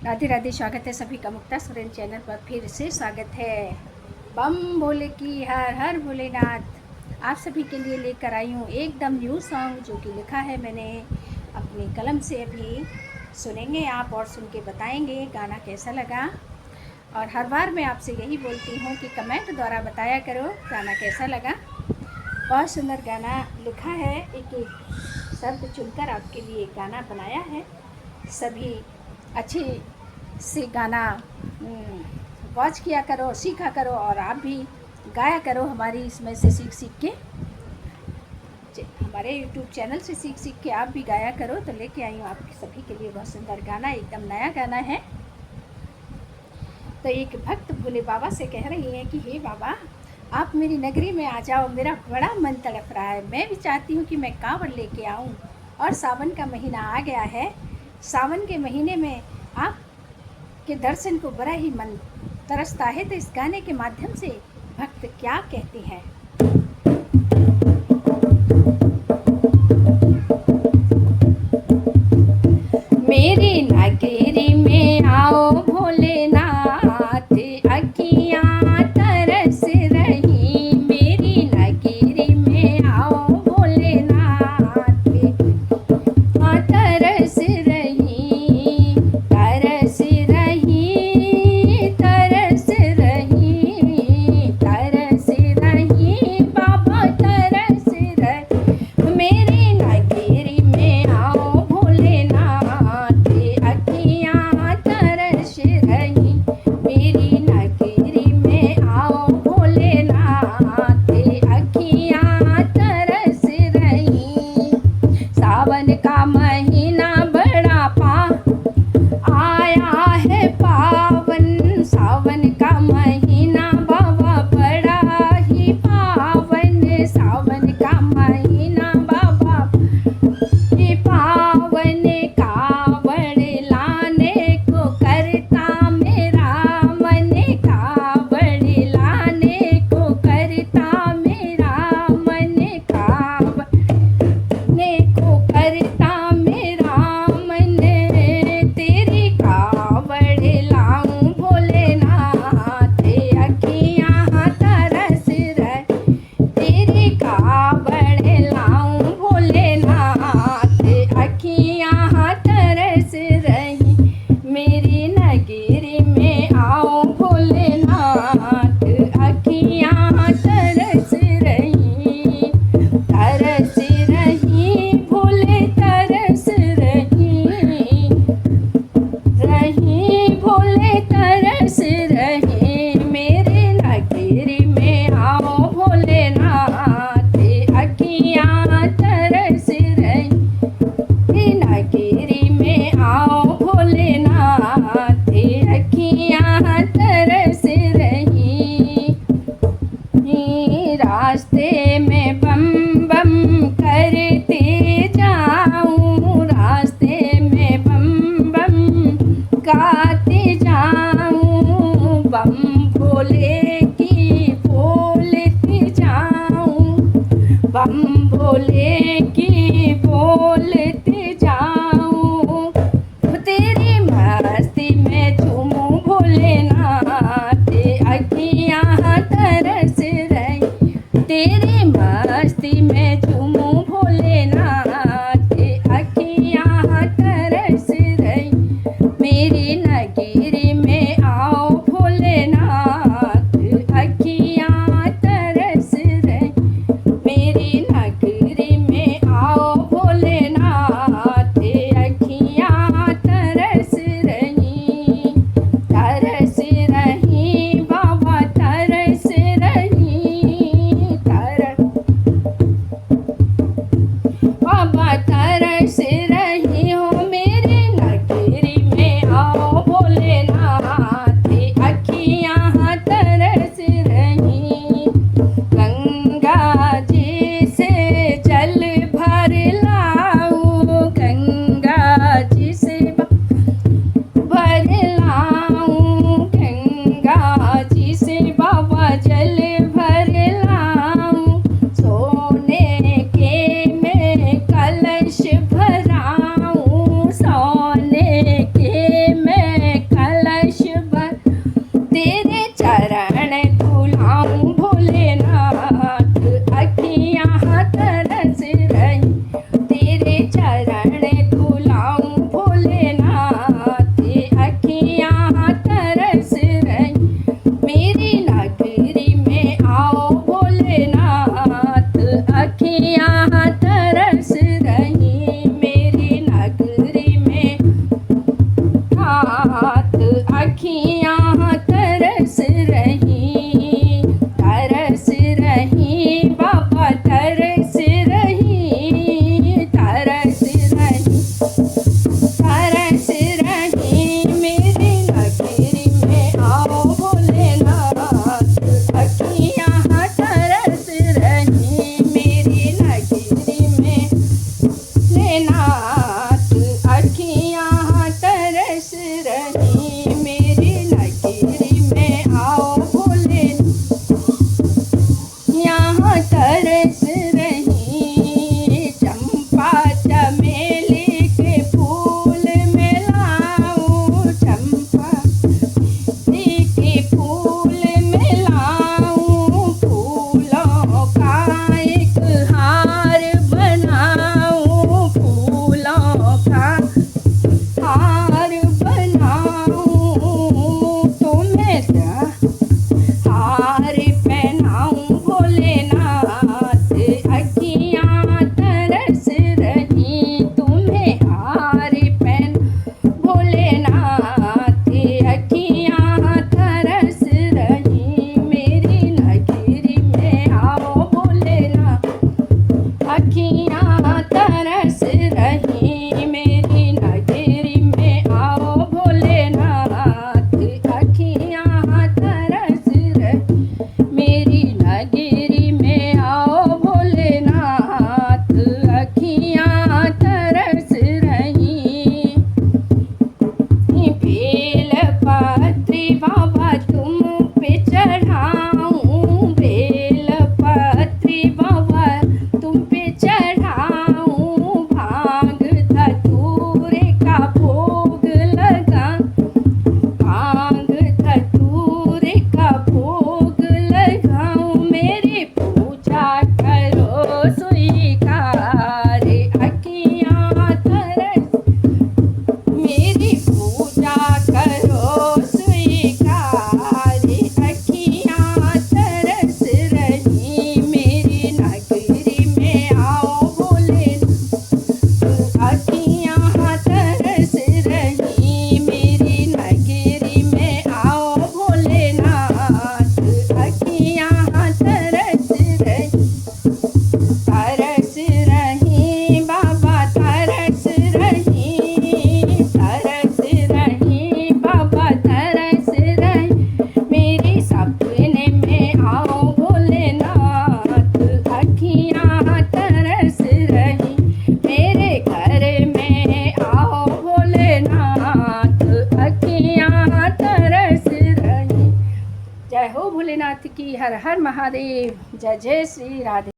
राधे राधे। स्वागत है सभी का मुक्ता सुरेन चैनल पर। फिर से स्वागत है। बम भोले की हर हर भोलेनाथ आप सभी के लिए लेकर आई हूँ एकदम न्यू सॉन्ग, जो कि लिखा है मैंने अपनी कलम से। अभी सुनेंगे आप और सुन के बताएंगे गाना कैसा लगा। और हर बार मैं आपसे यही बोलती हूँ कि कमेंट द्वारा बताया करो गाना कैसा लगा। बहुत सुंदर गाना लिखा है, एक एक शब्द चुनकर आपके लिए गाना बनाया है। सभी अच्छे से गाना वॉच किया करो, सीखा करो और आप भी गाया करो हमारी इसमें से सीख के, हमारे YouTube चैनल से सीख के आप भी गाया करो। तो लेके आई हूँ आप सभी के लिए बहुत सुंदर गाना, एकदम नया गाना है। तो एक भक्त भोले बाबा से कह रही है कि हे बाबा, आप मेरी नगरी में आ जाओ, मेरा बड़ा मन तड़प रहा है। मैं भी चाहती हूँ कि मैं कांवड़ लेके आऊँ, और सावन का महीना आ गया है। सावन के महीने में आप के दर्शन को बड़ा ही मन तरसता है। तो इस गाने के माध्यम से भक्त क्या कहती हैं। मेरी नगरी में आओ भोलेनाथ, अखियाँ तरस रही। मेरी नगरी में आओ भोलेनाथ, तरस रही, तरस रही, तरस रही, तरस रही, बाबा तरस रही। मेरी नगरी में आओ भोलेनाथ, अखियाँ तरस रही। मेरी नगरी में आओ भोलेनाथ, अखियाँ तरस रही। सावन का महीना बड़ा आया है पावन। सावन का महीना बाबा बड़ा ही पावन। सावन का महीना बाबा ही पावन। कावड़ लाने को करता मेरा मन, कावड़ लाने को करता मेरा मन, कावड़ को करता मेरा मन। तेरी कावड़ लाऊं भोलेनाथ, अखियाँ तरस रही। तेरी कावड़ लाऊं भोलेनाथ, अखियाँ तरस रही। मेरी नगरी में आओ भोलेनाथ, अखियाँ तरस रही, तरस रही, भोले तरस रही, रही भोले तरस रही। मेरे नगरी में आओ भोलेनाथ, अखियाँ तरस रही। नगरी में आओ भोलेनाथ, अखियाँ तरस रही। रास्ते में बम बम करते जाऊं, रास्ते में बम बम गाते जाऊं। बम भोले की बोलते जाऊं, बम भोले की बोलते जाऊं। तेरी मस्ती में झूमूं भोलेनाथ, अखियाँ तरस रही। तेरी मस्ती में झूमूं भोलेनाथ, अखियाँ तरस रही। मेरी नगरी में आओ भोलेनाथ, अखियाँ तरस रही। मेरी नगरी में आओ भोलेनाथ, अखियाँ तरस रही, तरस रही, बाबा तरस रही, तरस भोलेनाथ की हर हर महादेव। जय जय श्री राधे।